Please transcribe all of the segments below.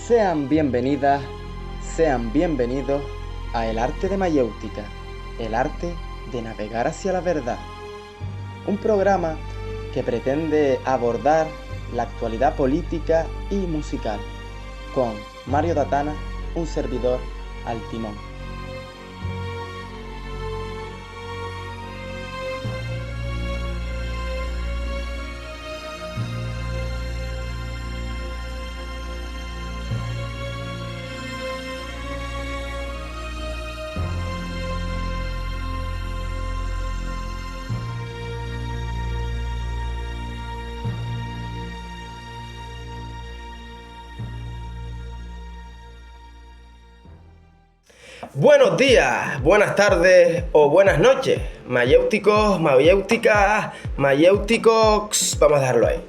Sean bienvenidas, sean bienvenidos a El Arte de Mayéutica, el arte de navegar hacia la verdad. Un programa que pretende abordar la actualidad política y musical, con Mario Datana, un servidor al timón. Buenos días, buenas tardes o buenas noches, mayéuticos, mayéuticas, mayéuticos, vamos a dejarlo ahí.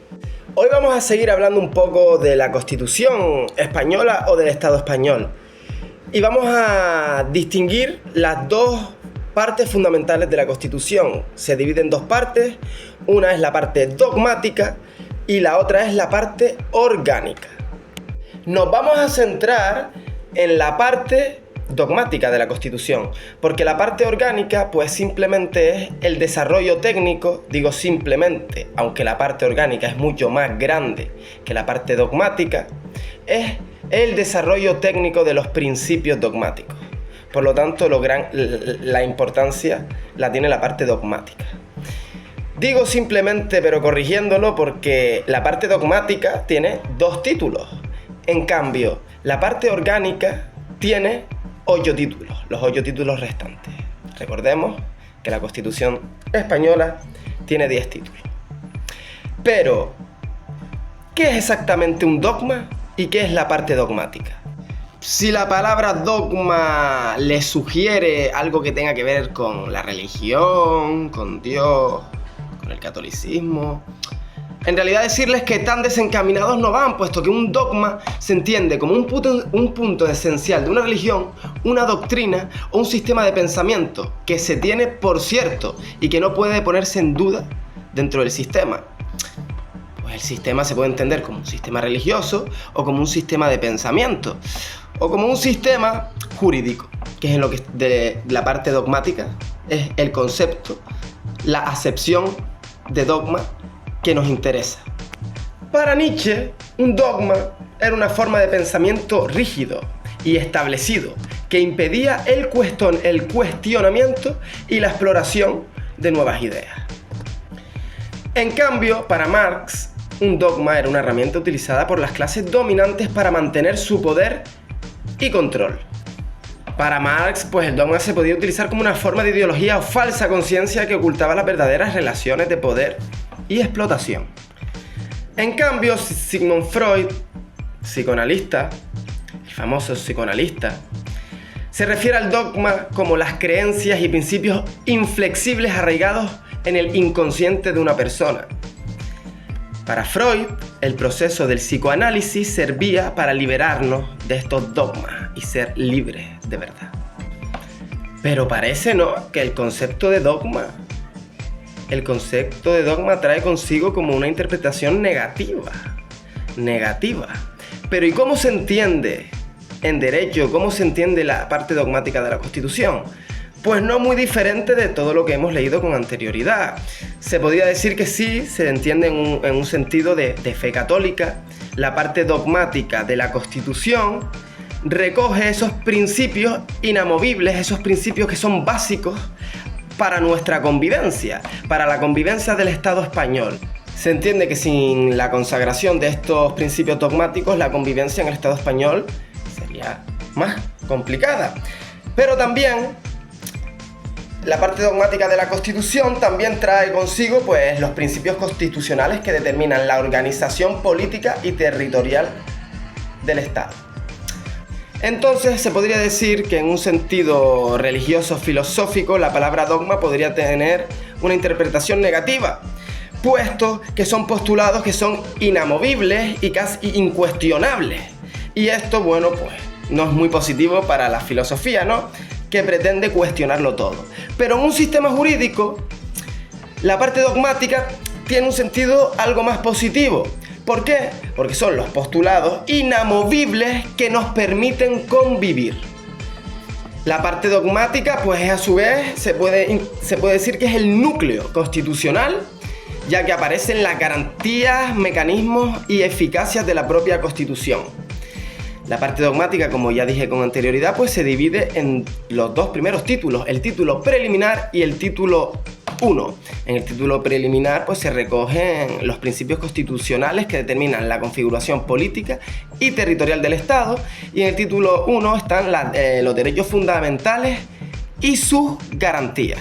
Hoy vamos a seguir hablando un poco de la Constitución española o del Estado español y vamos a distinguir las dos partes fundamentales de la Constitución. Se divide en dos partes, una es la parte dogmática y la otra es la parte orgánica. Nos vamos a centrar en la parte dogmática de la Constitución, porque la parte orgánica pues simplemente es el desarrollo técnico, digo simplemente, aunque la parte orgánica es mucho más grande que la parte dogmática, es el desarrollo técnico de los principios dogmáticos. Por lo tanto, la importancia la tiene la parte dogmática. Digo simplemente, pero corrigiéndolo, porque la parte dogmática tiene dos títulos. En cambio, la parte orgánica tiene 8 títulos, los 8 títulos restantes. Recordemos que la Constitución española tiene 10 títulos. Pero, ¿qué es exactamente un dogma y qué es la parte dogmática? Si la palabra dogma le sugiere algo que tenga que ver con la religión, con Dios, con el catolicismo, en realidad decirles que tan desencaminados no van, puesto que un dogma se entiende como un punto esencial de una religión, una doctrina o un sistema de pensamiento que se tiene por cierto y que no puede ponerse en duda dentro del sistema. Pues el sistema se puede entender como un sistema religioso o como un sistema de pensamiento o como un sistema jurídico, que es en lo que de la parte dogmática es el concepto, la acepción de dogma que nos interesa. Para Nietzsche, un dogma era una forma de pensamiento rígido y establecido que impedía el cuestionamiento y la exploración de nuevas ideas. En cambio, para Marx, un dogma era una herramienta utilizada por las clases dominantes para mantener su poder y control. Para Marx, pues el dogma se podía utilizar como una forma de ideología o falsa conciencia que ocultaba las verdaderas relaciones de poder y explotación. En cambio, Sigmund Freud, psicoanalista, el famoso psicoanalista, se refiere al dogma como las creencias y principios inflexibles arraigados en el inconsciente de una persona. Para Freud, el proceso del psicoanálisis servía para liberarnos de estos dogmas y ser libres de verdad. Pero parece, ¿no?, que el concepto de dogma trae consigo como una interpretación negativa. Pero ¿y cómo se entiende en derecho, cómo se entiende la parte dogmática de la Constitución? Pues no muy diferente de todo lo que hemos leído con anterioridad. Se podría decir que sí, se entiende en un sentido de fe católica. La parte dogmática de la Constitución recoge esos principios inamovibles, esos principios que son básicos para nuestra convivencia, para la convivencia del Estado español. Se entiende que sin la consagración de estos principios dogmáticos, la convivencia en el Estado español sería más complicada. Pero también la parte dogmática de la Constitución también trae consigo pues los principios constitucionales que determinan la organización política y territorial del Estado. Entonces se podría decir que en un sentido religioso filosófico la palabra dogma podría tener una interpretación negativa, puesto que son postulados que son inamovibles y casi incuestionables. Y esto, bueno, pues no es muy positivo para la filosofía, ¿no?, que pretende cuestionarlo todo. Pero en un sistema jurídico, la parte dogmática tiene un sentido algo más positivo, ¿Por qué? Porque son los postulados inamovibles que nos permiten convivir. La parte dogmática, pues a su vez, se puede decir que es el núcleo constitucional, ya que aparecen las garantías, mecanismos y eficacias de la propia Constitución. La parte dogmática, como ya dije con anterioridad, pues se divide en los dos primeros títulos, el título preliminar y el título 1. En el título preliminar pues se recogen los principios constitucionales que determinan la configuración política y territorial del Estado, y en el título 1 están los derechos fundamentales y sus garantías.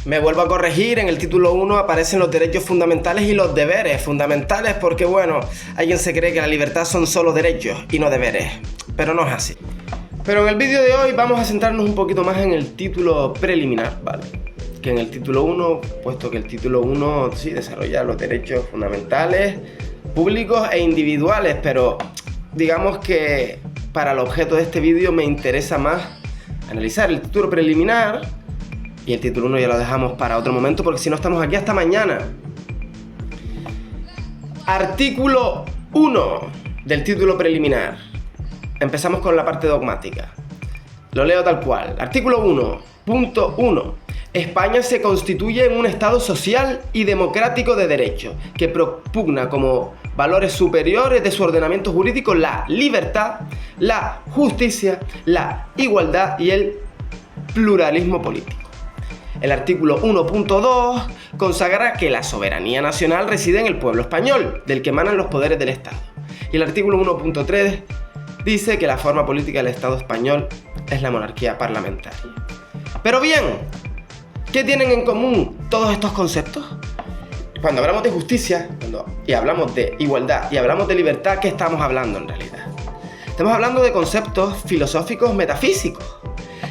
Me vuelvo a corregir, en el título 1 aparecen los derechos fundamentales y los deberes fundamentales porque, bueno, alguien se cree que la libertad son solo derechos y no deberes, pero no es así. Pero en el vídeo de hoy vamos a centrarnos un poquito más en el título preliminar, ¿vale? Que en el título 1, puesto que el título 1 sí desarrolla los derechos fundamentales, públicos e individuales, pero digamos que para el objeto de este vídeo me interesa más analizar el título preliminar. Y el título 1 ya lo dejamos para otro momento porque si no estamos aquí hasta mañana. Artículo 1 del título preliminar. Empezamos con la parte dogmática. Lo leo tal cual. Artículo 1, punto 1. España se constituye en un Estado social y democrático de derecho, que propugna como valores superiores de su ordenamiento jurídico la libertad, la justicia, la igualdad y el pluralismo político. El artículo 1.2 consagra que la soberanía nacional reside en el pueblo español, del que emanan los poderes del Estado. Y el artículo 1.3 dice que la forma política del Estado español es la monarquía parlamentaria. Pero bien, ¿qué tienen en común todos estos conceptos? Cuando hablamos de justicia, y hablamos de igualdad y hablamos de libertad, ¿qué estamos hablando en realidad? Estamos hablando de conceptos filosóficos metafísicos,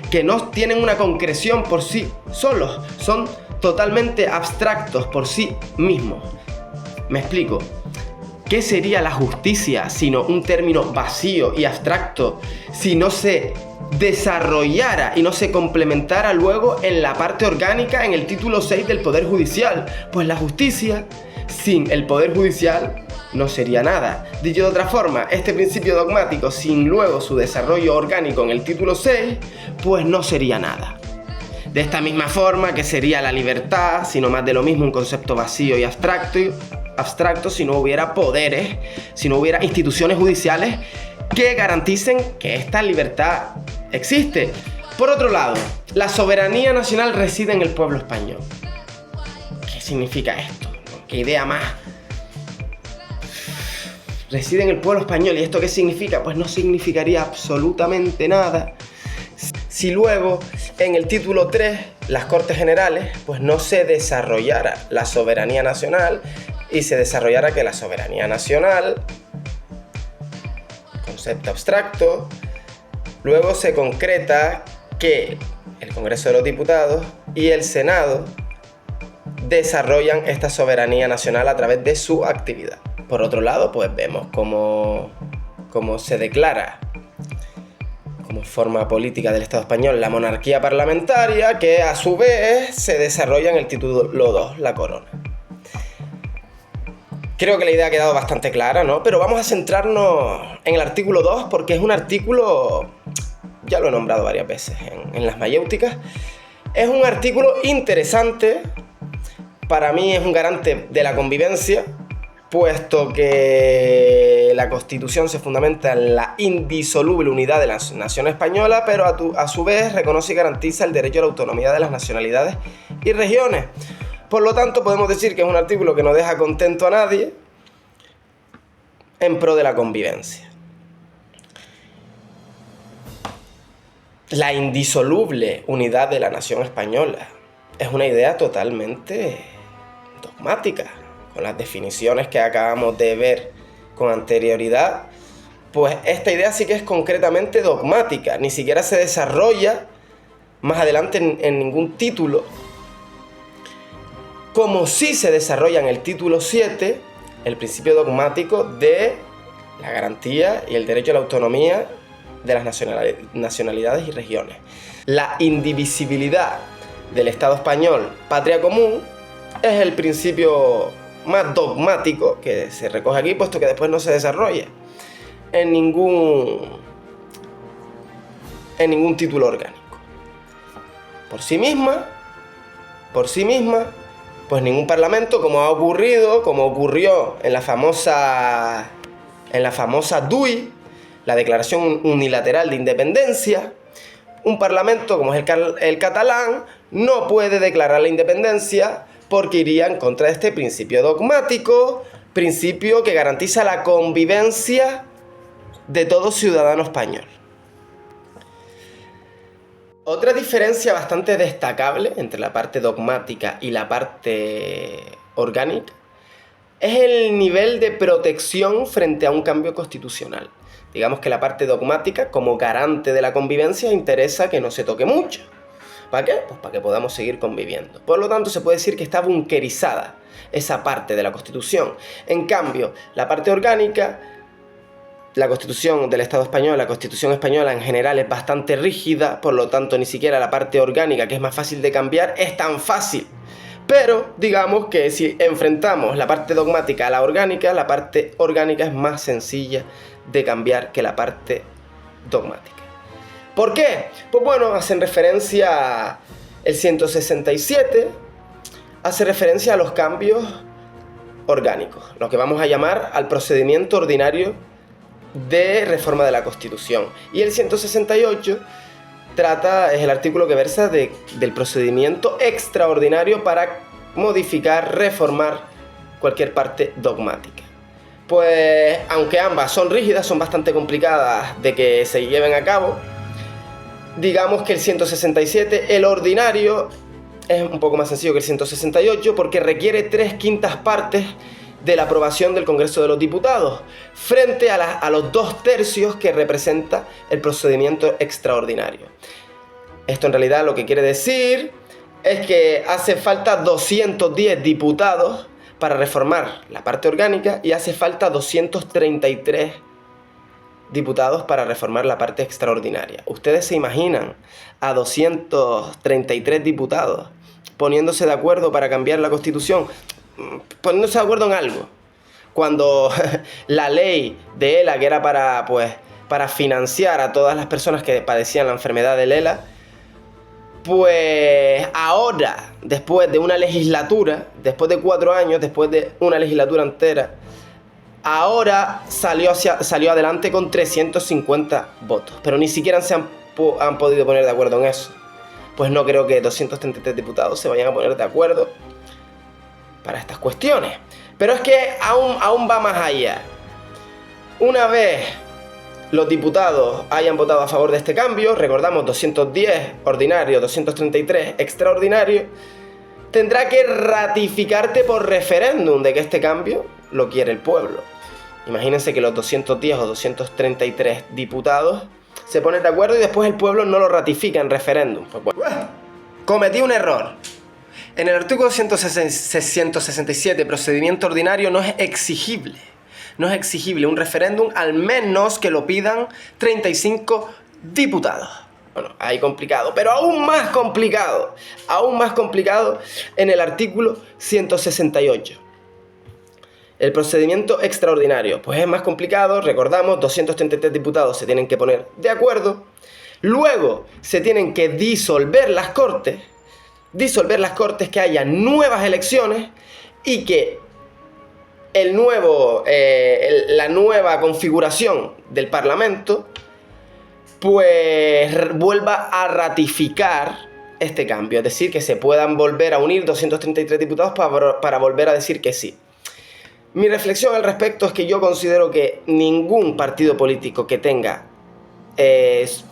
que no tienen una concreción por sí solos, son totalmente abstractos por sí mismos. Me explico. ¿Qué sería la justicia sino un término vacío y abstracto si no se desarrollara y no se complementara luego en la parte orgánica en el título 6 del Poder Judicial? Pues la justicia sin el Poder Judicial no sería nada. Dicho de otra forma, este principio dogmático sin luego su desarrollo orgánico en el título 6, pues no sería nada. De esta misma forma que sería la libertad, sino más de lo mismo, un concepto vacío y abstracto si no hubiera poderes, si no hubiera instituciones judiciales que garanticen que esta libertad existe. Por otro lado, la soberanía nacional reside en el pueblo español. ¿Qué significa esto? ¿Qué idea más? Reside en el pueblo español. ¿Y esto qué significa? Pues no significaría absolutamente nada si luego en el título 3, las Cortes Generales, pues no se desarrollara la soberanía nacional y se desarrollara que la soberanía nacional, concepto abstracto, luego se concreta que el Congreso de los Diputados y el Senado desarrollan esta soberanía nacional a través de su actividad. Por otro lado, pues vemos cómo se declara como forma política del Estado español la monarquía parlamentaria, que a su vez se desarrolla en el título 2, la corona. Creo que la idea ha quedado bastante clara, ¿no? Pero vamos a centrarnos en el artículo 2 porque es un artículo, ya lo he nombrado varias veces en las mayéuticas, es un artículo interesante, para mí es un garante de la convivencia, puesto que la Constitución se fundamenta en la indisoluble unidad de la nación española, pero a su vez reconoce y garantiza el derecho a la autonomía de las nacionalidades y regiones. Por lo tanto, podemos decir que es un artículo que no deja contento a nadie en pro de la convivencia. La indisoluble unidad de la nación española es una idea totalmente dogmática. Con las definiciones que acabamos de ver con anterioridad, pues esta idea sí que es concretamente dogmática, ni siquiera se desarrolla más adelante en ningún título, como sí se desarrolla en el título 7 el principio dogmático de la garantía y el derecho a la autonomía de las nacionalidades y regiones. La indivisibilidad del Estado español, patria común, es el principio más dogmático que se recoge aquí, puesto que después no se desarrolla en ningún título orgánico. Por sí misma, pues ningún parlamento, como ocurrió en la famosa DUI, la Declaración Unilateral de Independencia, un parlamento como es el catalán no puede declarar la independencia porque iría en contra de este principio dogmático, principio que garantiza la convivencia de todo ciudadano español. Otra diferencia bastante destacable entre la parte dogmática y la parte orgánica es el nivel de protección frente a un cambio constitucional. Digamos que la parte dogmática, como garante de la convivencia, interesa que no se toque mucho. ¿Para qué? Pues para que podamos seguir conviviendo. Por lo tanto, se puede decir que está bunkerizada esa parte de la Constitución. En cambio, la parte orgánica, la Constitución del Estado español, la Constitución española en general es bastante rígida, por lo tanto, ni siquiera la parte orgánica, que es más fácil de cambiar, es tan fácil. Pero digamos que si enfrentamos la parte dogmática a la parte orgánica es más sencilla de cambiar que la parte dogmática. ¿Por qué? Pues bueno, hacen referencia el 167, hace referencia a los cambios orgánicos, lo que vamos a llamar al procedimiento ordinario de reforma de la Constitución. Y el 168 es el artículo que versa del procedimiento extraordinario para modificar, reformar cualquier parte dogmática. Pues aunque ambas son rígidas, son bastante complicadas de que se lleven a cabo, digamos que el 167, el ordinario, es un poco más sencillo que el 168 porque requiere 3/5 partes de la aprobación del Congreso de los Diputados, frente a los 2/3 que representa el procedimiento extraordinario. Esto en realidad lo que quiere decir es que hace falta 210 diputados para reformar la parte orgánica y hace falta 233 diputados para reformar la parte extraordinaria. ¿Ustedes se imaginan a 233 diputados poniéndose de acuerdo para cambiar la Constitución? Poniéndose de acuerdo en algo, cuando la ley de ELA, que era para financiar a todas las personas que padecían la enfermedad del ELA, pues ahora, después de una legislatura, después de 4 años, después de una legislatura entera, ahora salió adelante con 350 votos, pero ni siquiera se han podido poner de acuerdo en eso. Pues no creo que 233 diputados se vayan a poner de acuerdo para estas cuestiones. Pero es que aún va más allá. Una vez los diputados hayan votado a favor de este cambio, recordamos 210 ordinario, 233 extraordinario, tendrá que ratificarte por referéndum de que este cambio lo quiere el pueblo. Imagínense que los 210 o 233 diputados se ponen de acuerdo y después el pueblo no lo ratifica en referéndum. Pues bueno, cometí un error. En el artículo 167, procedimiento ordinario, no es exigible un referéndum, al menos que lo pidan 35 diputados. Bueno, ahí complicado, pero aún más complicado en el artículo 168. El procedimiento extraordinario, pues es más complicado, recordamos, 233 diputados se tienen que poner de acuerdo, luego se tienen que disolver las Cortes, que haya nuevas elecciones y que la nueva configuración del Parlamento pues vuelva a ratificar este cambio, es decir, que se puedan volver a unir 233 diputados para volver a decir que sí. Mi reflexión al respecto es que yo considero que ningún partido político que tenga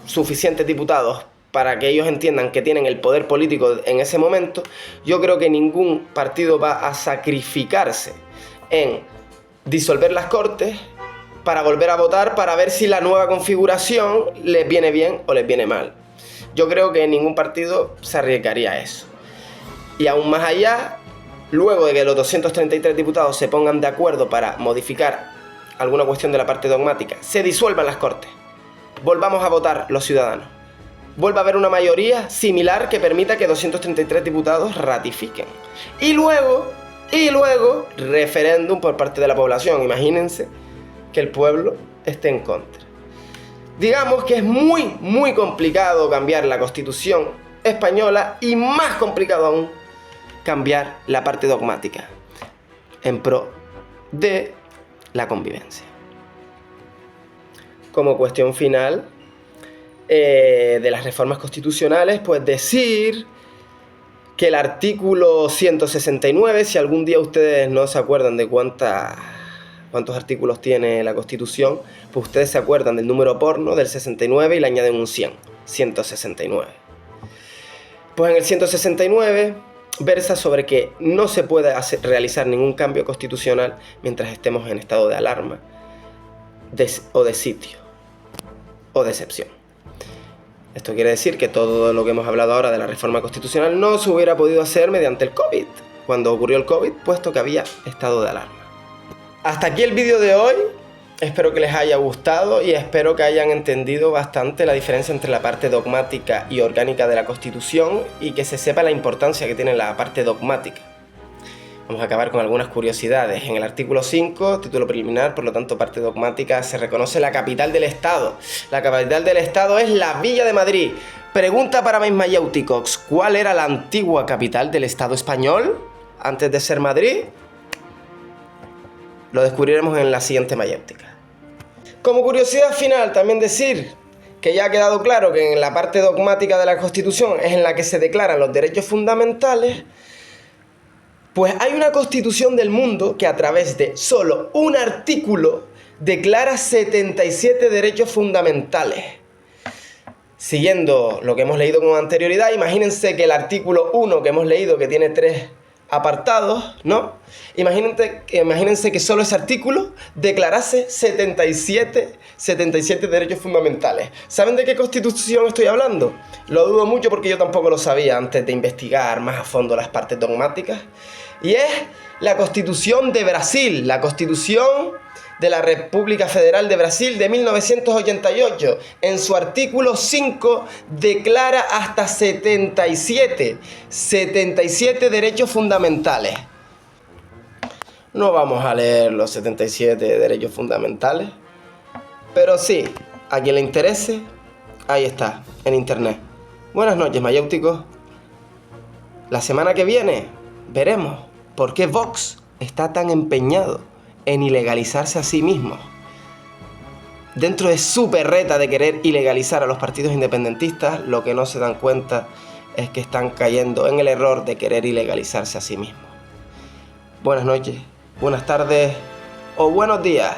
suficientes diputados para que ellos entiendan que tienen el poder político en ese momento, yo creo que ningún partido va a sacrificarse en disolver las Cortes para volver a votar para ver si la nueva configuración les viene bien o les viene mal. Yo creo que ningún partido se arriesgaría a eso. Y aún más allá, luego de que los 233 diputados se pongan de acuerdo para modificar alguna cuestión de la parte dogmática, se disuelvan las Cortes, volvamos a votar los ciudadanos, vuelva a haber una mayoría similar que permita que 233 diputados ratifiquen. Y luego y luego referéndum por parte de la población. Imagínense que el pueblo esté en contra. Digamos que es muy complicado cambiar la Constitución española y más complicado aún cambiar la parte dogmática en pro de la convivencia. Como cuestión final de las reformas constitucionales, pues decir que el artículo 169, si algún día ustedes no se acuerdan de cuántos artículos tiene la Constitución, pues ustedes se acuerdan del número porno del 69 y le añaden un 169. Pues en el 169 versa sobre que no se puede realizar ningún cambio constitucional mientras estemos en estado de alarma, o de sitio, o de excepción. Esto quiere decir que todo lo que hemos hablado ahora de la reforma constitucional no se hubiera podido hacer mediante el COVID, cuando ocurrió el COVID, puesto que había estado de alarma. Hasta aquí el vídeo de hoy. Espero que les haya gustado y espero que hayan entendido bastante la diferencia entre la parte dogmática y orgánica de la Constitución y que se sepa la importancia que tiene la parte dogmática. Vamos a acabar con algunas curiosidades. En el artículo 5, título preliminar, por lo tanto parte dogmática, se reconoce la capital del Estado. La capital del Estado es la Villa de Madrid. Pregunta para mis mayéuticos: ¿cuál era la antigua capital del Estado español antes de ser Madrid? Lo descubriremos en la siguiente mayéutica. Como curiosidad final, también decir que ya ha quedado claro que en la parte dogmática de la Constitución es en la que se declaran los derechos fundamentales. Pues hay una Constitución del mundo que a través de solo un artículo declara 77 derechos fundamentales. Siguiendo lo que hemos leído con anterioridad, imagínense que el artículo 1 que hemos leído, que tiene 3 apartados, ¿no? Imagínense que solo ese artículo declarase 77 derechos fundamentales. ¿Saben de qué Constitución estoy hablando? Lo dudo mucho porque yo tampoco lo sabía antes de investigar más a fondo las partes dogmáticas. Y es la Constitución de Brasil, la Constitución de la República Federal de Brasil de 1988. En su artículo 5 declara hasta 77 derechos fundamentales. No vamos a leer los 77 derechos fundamentales, pero sí, a quien le interese, ahí está, en internet. Buenas noches, mayéuticos. La semana que viene veremos por qué Vox está tan empeñado en ilegalizarse a sí mismo. Dentro de su perreta de querer ilegalizar a los partidos independentistas, lo que no se dan cuenta es que están cayendo en el error de querer ilegalizarse a sí mismos. Buenas noches, buenas tardes o buenos días.